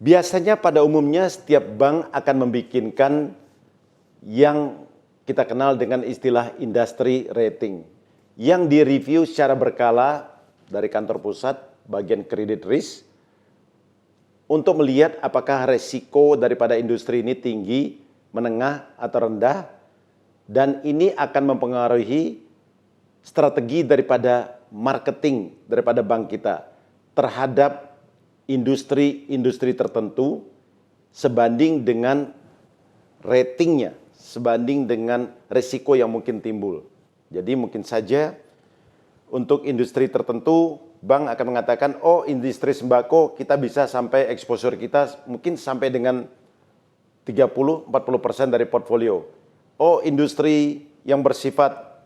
Biasanya pada umumnya setiap bank akan membikinkan yang kita kenal dengan istilah industry rating, yang direview secara berkala dari kantor pusat bagian credit risk untuk melihat apakah resiko daripada industri ini tinggi, menengah, atau rendah, dan ini akan mempengaruhi strategi daripada marketing daripada bank kita terhadap industri-industri tertentu sebanding dengan ratingnya, sebanding dengan resiko yang mungkin timbul. Jadi mungkin saja untuk industri tertentu, bank akan mengatakan, oh industri sembako kita bisa sampai exposure kita mungkin sampai dengan 30-40% dari portfolio. Oh industri yang bersifat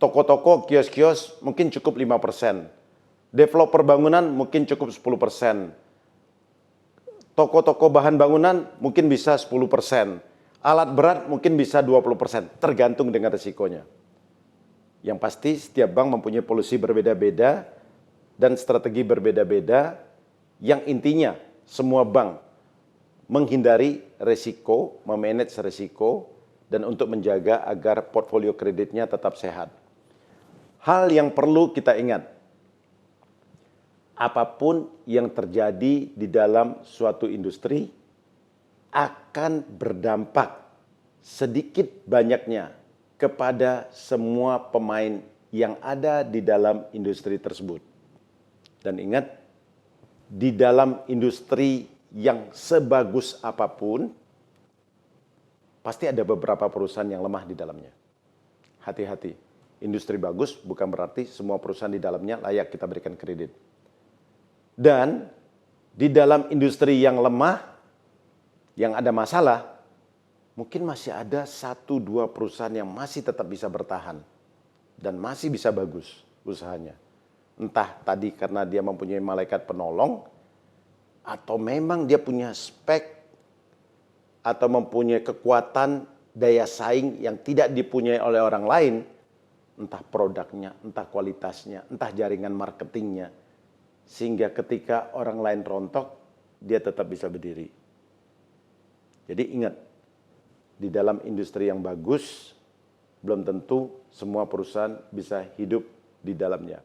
toko-toko, kios-kios mungkin cukup 5%. Developer bangunan mungkin cukup 10%. Toko-toko bahan bangunan mungkin bisa 10%. Alat berat mungkin bisa 20%, tergantung dengan resikonya. Yang pasti setiap bank mempunyai polisi berbeda-beda dan strategi berbeda-beda, yang intinya semua bank menghindari resiko, memanage resiko, dan untuk menjaga agar portfolio kreditnya tetap sehat. Hal yang perlu kita ingat, apapun yang terjadi di dalam suatu industri akan berdampak sedikit banyaknya kepada semua pemain yang ada di dalam industri tersebut. Dan ingat, di dalam industri yang sebagus apapun, pasti ada beberapa perusahaan yang lemah di dalamnya. Hati-hati, industri bagus bukan berarti semua perusahaan di dalamnya layak kita berikan kredit. Dan di dalam industri yang lemah, yang ada masalah, mungkin masih ada 1-2 perusahaan yang masih tetap bisa bertahan dan masih bisa bagus usahanya. Entah tadi karena dia mempunyai malaikat penolong, atau memang dia punya spek atau mempunyai kekuatan daya saing yang tidak dipunyai oleh orang lain, entah produknya, entah kualitasnya, entah jaringan marketingnya, sehingga ketika orang lain rontok, dia tetap bisa berdiri. Jadi ingat, di dalam industri yang bagus, belum tentu semua perusahaan bisa hidup di dalamnya.